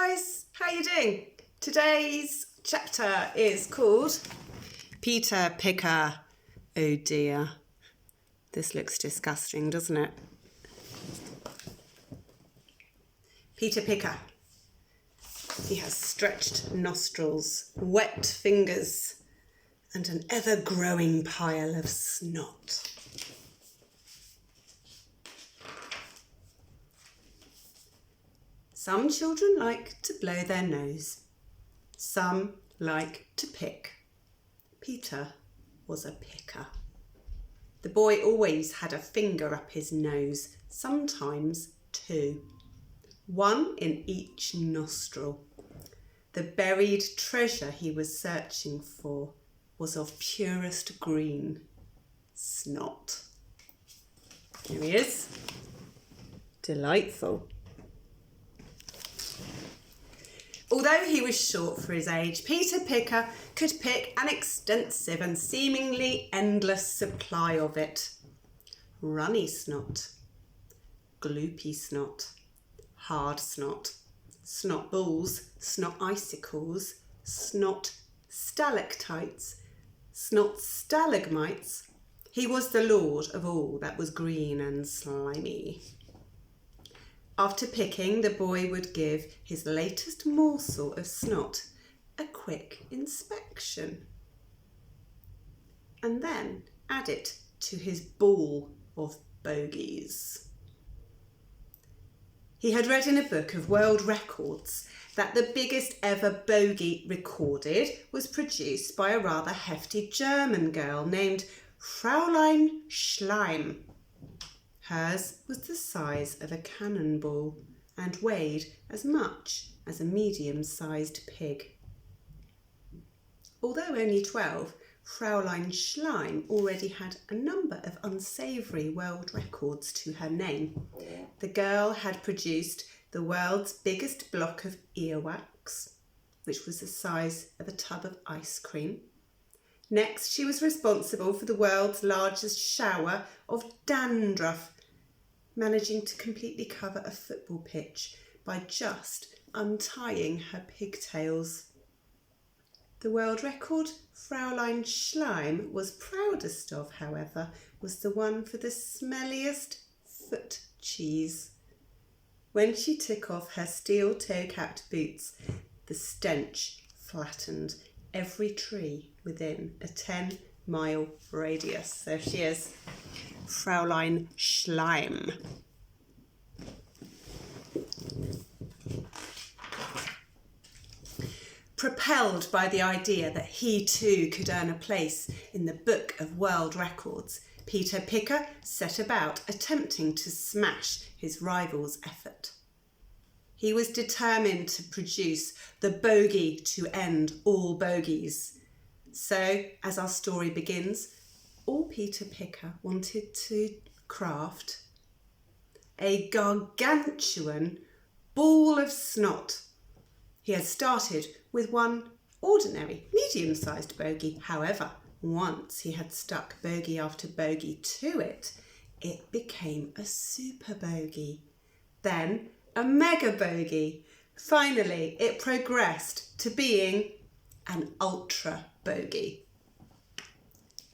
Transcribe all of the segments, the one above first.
guys, how you doing? Today's chapter is called Peter Picker. Oh dear, this looks disgusting, doesn't it? Peter Picker. He has stretched nostrils, wet fingers, and an ever-growing pile of snot. Some children like to blow their nose. Some like to pick. Peter was a picker. The boy always had a finger up his nose, sometimes two. One in each nostril. The buried treasure he was searching for was of purest green, snot. Here he is. Delightful. Although he was short for his age, Peter Picker could pick an extensive and seemingly endless supply of it. Runny snot, gloopy snot, hard snot, snot balls, snot icicles, snot stalactites, snot stalagmites. He was the lord of all that was green and slimy. After picking, the boy would give his latest morsel of snot a quick inspection and then add it to his ball of bogies. He had read in a book of world records that the biggest ever bogey recorded was produced by a rather hefty German girl named Fräulein Schleim. Hers was the size of a cannonball and weighed as much as a medium-sized pig. Although only 12, Fräulein Schleim already had a number of unsavoury world records to her name. The girl had produced the world's biggest block of earwax, which was the size of a tub of ice cream. Next, she was responsible for the world's largest shower of dandruff, managing to completely cover a football pitch by just untying her pigtails. The world record Fräulein Schleim was proudest of, however, was the one for the smelliest foot cheese. When she took off her steel toe-capped boots, the stench flattened every tree within a 10-mile radius. There she is, Fräulein Schleim. Propelled by the idea that he too could earn a place in the Book of World Records, Peter Picker set about attempting to smash his rival's effort. He was determined to produce the bogey to end all bogies. So, as our story begins, all Peter Picker wanted to craft a gargantuan ball of snot. He had started with one ordinary, medium-sized bogey. However, once he had stuck bogey after bogey to it, it became a super bogey, then a mega bogey. Finally, it progressed to being an ultra bogey.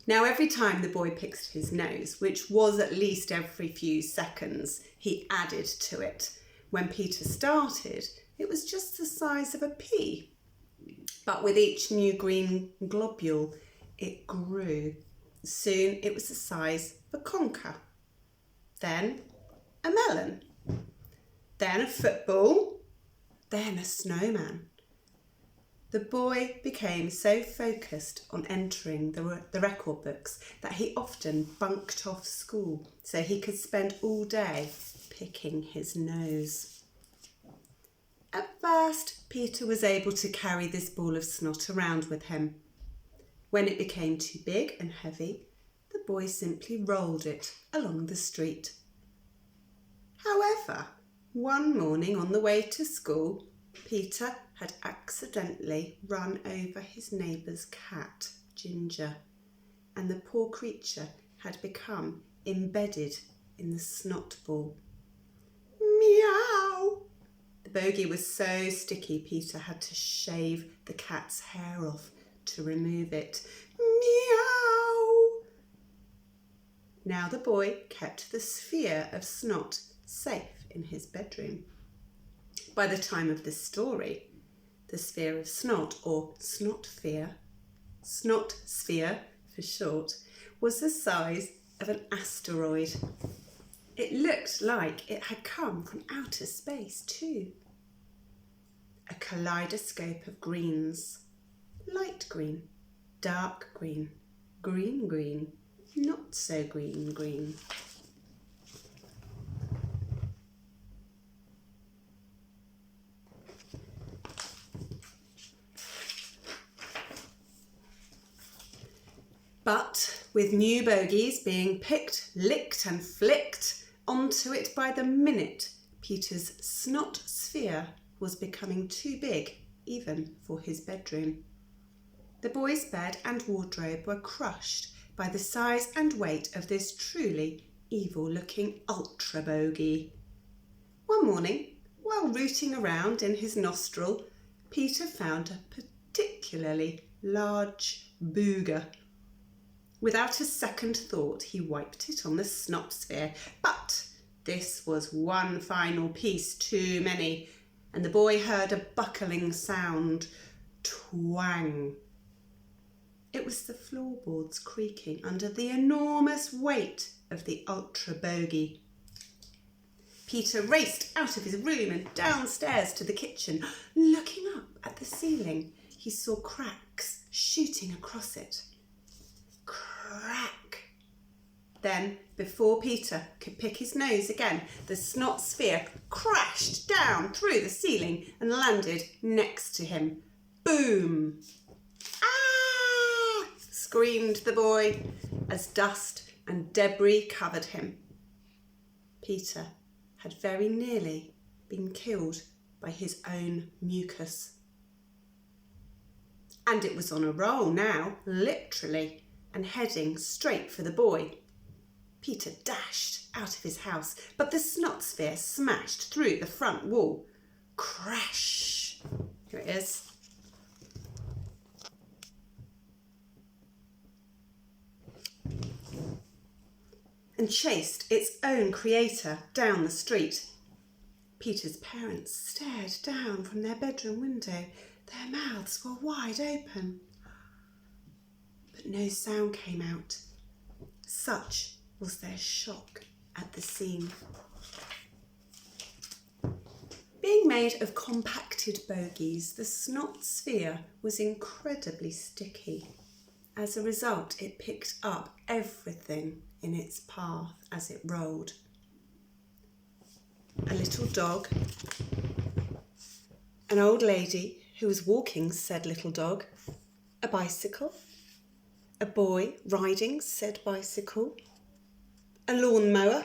Now, every time the boy picked his nose, which was at least every few seconds, he added to it. When Peter started, it was just the size of a pea. But with each new green globule, it grew. Soon it was the size of a conker. Then a melon. Then a football. Then a snowman. The boy became so focused on entering the record books that he often bunked off school so he could spend all day picking his nose. At first, Peter was able to carry this ball of snot around with him. When it became too big and heavy, the boy simply rolled it along the street. However, one morning on the way to school, Peter had accidentally run over his neighbour's cat, Ginger, and the poor creature had become embedded in the snot ball. Meow! The bogey was so sticky, Peter had to shave the cat's hair off to remove it. Meow! Now the boy kept the sphere of snot safe in his bedroom. By the time of this story, the sphere of snot, or snot sphere for short, was the size of an asteroid. It looked like it had come from outer space too. A kaleidoscope of greens. Light green, dark green, green green, not so green green. But with new bogies being picked, licked and flicked onto it by the minute, Peter's snot sphere was becoming too big even for his bedroom. The boy's bed and wardrobe were crushed by the size and weight of this truly evil-looking ultra bogey. One morning, while rooting around in his nostril, Peter found a particularly large booger. Without a second thought, he wiped it on the snot sphere, but this was one final piece too many, and the boy heard a buckling sound. Twang! It was the floorboards creaking under the enormous weight of the ultra bogey. Peter raced out of his room and downstairs to the kitchen. Looking up at the ceiling, he saw cracks shooting across it. Crack! Then, before Peter could pick his nose again, the snot sphere crashed down through the ceiling and landed next to him. Boom! Ah! Screamed the boy as dust and debris covered him. Peter had very nearly been killed by his own mucus. And it was on a roll now, literally, and heading straight for the boy. Peter dashed out of his house, but the snot sphere smashed through the front wall. Crash! Here it is. And chased its own creator down the street. Peter's parents stared down from their bedroom window. Their mouths were wide open. But no sound came out. Such was their shock at the scene. Being made of compacted bogies, the snot sphere was incredibly sticky. As a result, it picked up everything in its path as it rolled. A little dog, an old lady who was walking said little dog, a bicycle, a boy riding said bicycle, a lawnmower,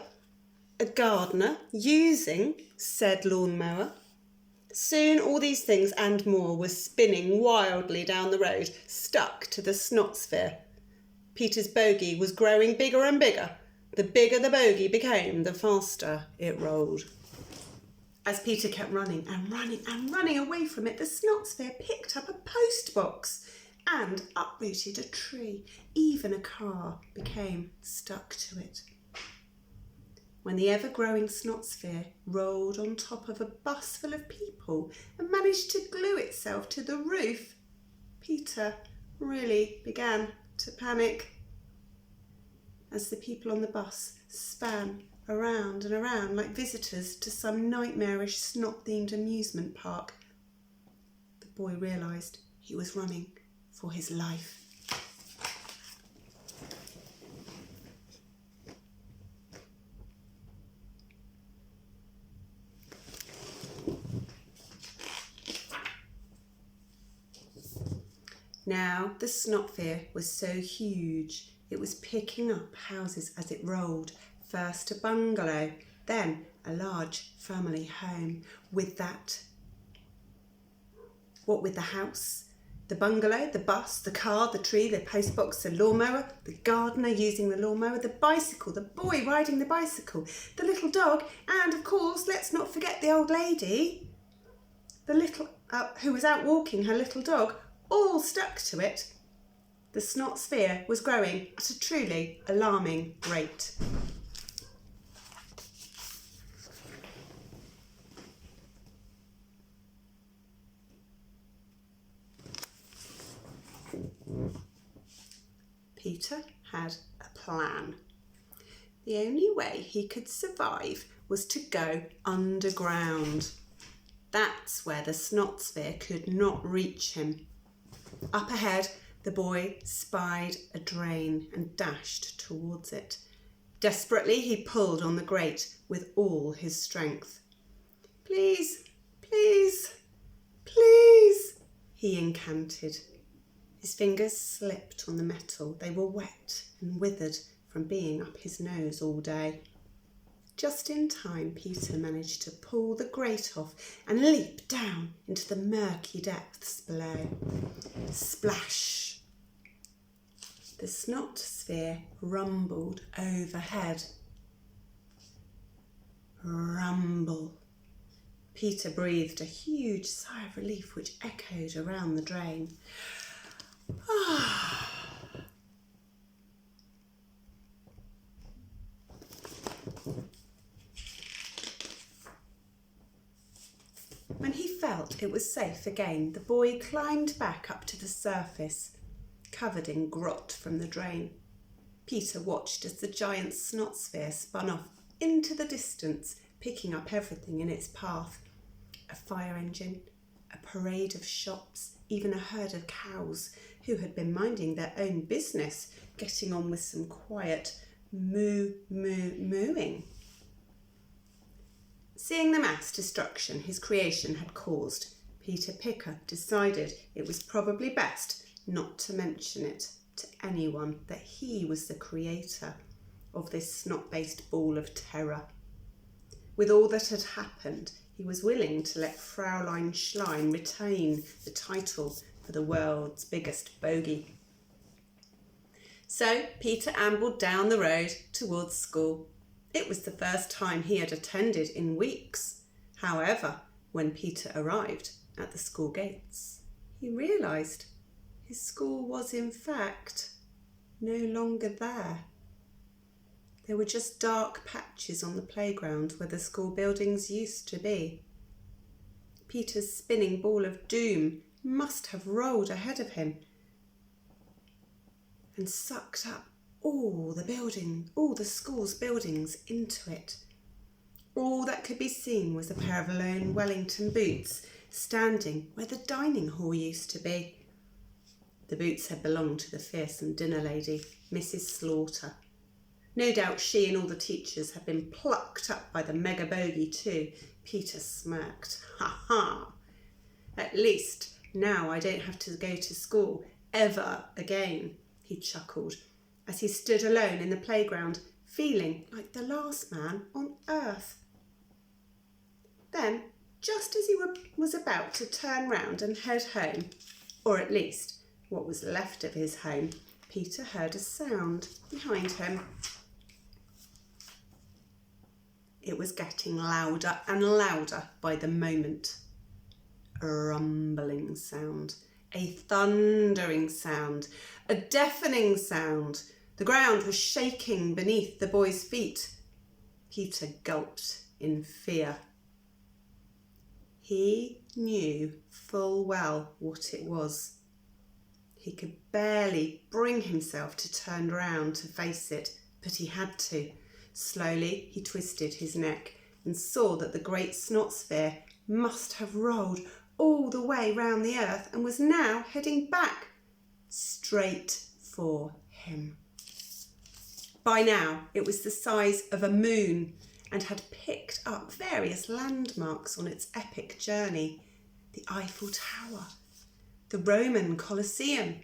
a gardener using said lawnmower. Soon all these things and more were spinning wildly down the road, stuck to the snot sphere. Peter's bogey was growing bigger and bigger. The bigger the bogey became, the faster it rolled. As Peter kept running and running and running away from it, the snot sphere picked up a post box and uprooted a tree. Even a car became stuck to it. When the ever-growing snot sphere rolled on top of a bus full of people and managed to glue itself to the roof, Peter really began to panic. As the people on the bus span around and around like visitors to some nightmarish snot-themed amusement park, the boy realised he was running for his life. Now the snot sphere was so huge it was picking up houses as it rolled. First a bungalow, then a large family home. With that, what with the house, the bungalow, the bus, the car, the tree, the postbox, the lawnmower, the gardener using the lawnmower, the bicycle, the boy riding the bicycle, the little dog, and of course, let's not forget the old lady. who was out walking her little dog, all stuck to it. The snot sphere was growing at a truly alarming rate. Peter had a plan. The only way he could survive was to go underground. That's where the snot sphere could not reach him. Up ahead, the boy spied a drain and dashed towards it. Desperately, he pulled on the grate with all his strength. "Please, please, please," he incanted. His fingers slipped on the metal. They were wet and withered from being up his nose all day. Just in time, Peter managed to pull the grate off and leap down into the murky depths below. Splash! The snot sphere rumbled overhead. Rumble! Peter breathed a huge sigh of relief which echoed around the drain. When he felt it was safe again, the boy climbed back up to the surface, covered in grot from the drain. Peter watched as the giant snot sphere spun off into the distance, picking up everything in its path. A fire engine, a parade of shops, even a herd of cows who had been minding their own business, getting on with some quiet mooing. Seeing the mass destruction his creation had caused, Peter Picker decided it was probably best not to mention it to anyone that he was the creator of this snot-based ball of terror. With all that had happened, he was willing to let Fraulein Schlein retain the title for the world's biggest bogey. So Peter ambled down the road towards school. It was the first time he had attended in weeks. However, when Peter arrived at the school gates, he realised his school was in fact no longer there. There were just dark patches on the playground where the school buildings used to be. Peter's spinning ball of doom must have rolled ahead of him and sucked up all the school's buildings into it. All that could be seen was a pair of lone Wellington boots standing where the dining hall used to be. The boots had belonged to the fearsome dinner lady, Mrs. Slaughter. No doubt she and all the teachers had been plucked up by the mega bogey too. Peter smirked. Ha ha! At least now I don't have to go to school ever again, he chuckled, as he stood alone in the playground, feeling like the last man on earth. Then, just as he was about to turn round and head home, or at least what was left of his home, Peter heard a sound behind him. It was getting louder and louder by the moment. A rumbling sound, a thundering sound, a deafening sound. The ground was shaking beneath the boy's feet. Peter gulped in fear. He knew full well what it was. He could barely bring himself to turn round to face it, but he had to. Slowly he twisted his neck and saw that the great snot sphere must have rolled all the way round the earth and was now heading back, straight for him. By now it was the size of a moon and had picked up various landmarks on its epic journey. The Eiffel Tower, the Roman Colosseum,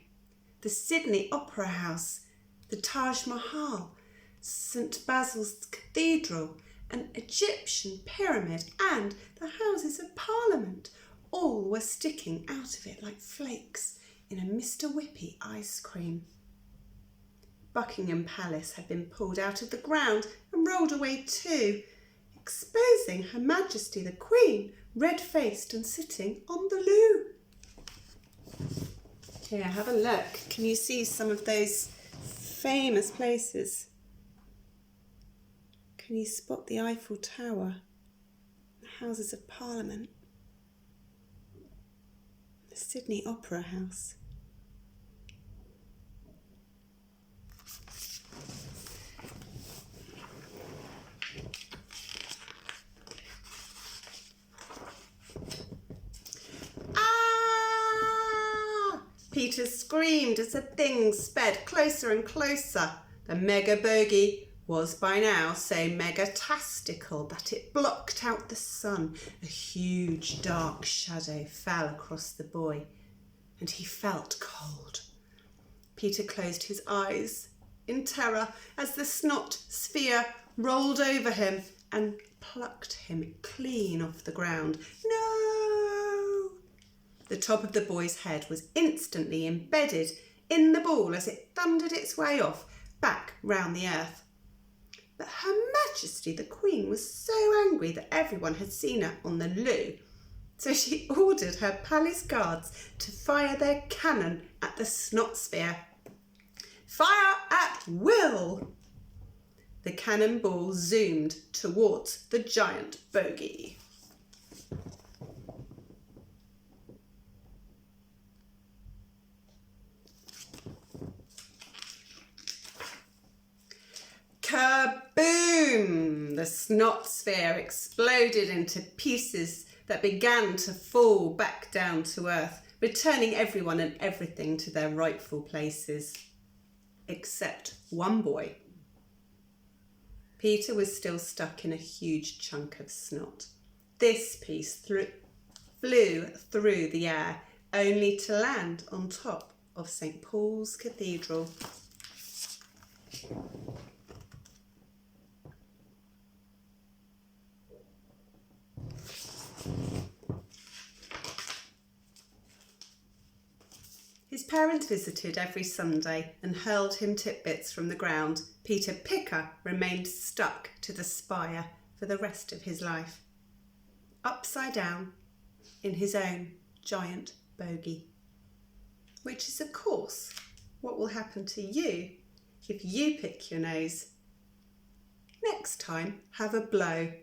the Sydney Opera House, the Taj Mahal, St. Basil's Cathedral, an Egyptian pyramid, and the Houses of Parliament. All were sticking out of it like flakes in a Mr. Whippy ice cream. Buckingham Palace had been pulled out of the ground and rolled away too. It exposing Her Majesty the Queen, red-faced and sitting on the loo. Here, have a look. Can you see some of those famous places? Can you spot the Eiffel Tower, the Houses of Parliament, the Sydney Opera House? Peter screamed as the thing sped closer and closer. The mega bogey was by now so mega-tastical that it blocked out the sun. A huge dark shadow fell across the boy, and he felt cold. Peter closed his eyes in terror as the snot sphere rolled over him and plucked him clean off the ground. No! The top of the boy's head was instantly embedded in the ball as it thundered its way off, back round the earth. But Her Majesty the Queen was so angry that everyone had seen her on the loo, so she ordered her palace guards to fire their cannon at the snot sphere. Fire at will! The cannonball zoomed towards the giant bogey. Kaboom! The snot sphere exploded into pieces that began to fall back down to earth, returning everyone and everything to their rightful places, except one boy. Peter was still stuck in a huge chunk of snot. This piece flew through the air, only to land on top of St. Paul's Cathedral. His parents visited every Sunday and hurled him tidbits from the ground. Peter Picker remained stuck to the spire for the rest of his life, upside down in his own giant bogey. Which is, of course, what will happen to you if you pick your nose. Next time, have a blow.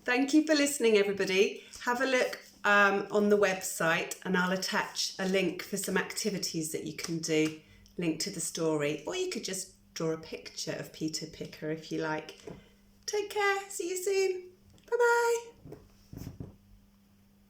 Thank you for listening, everybody. Have a look on the website and I'll attach a link for some activities that you can do, link to the story, or you could just draw a picture of Peter Picker if you like. Take care. See you soon.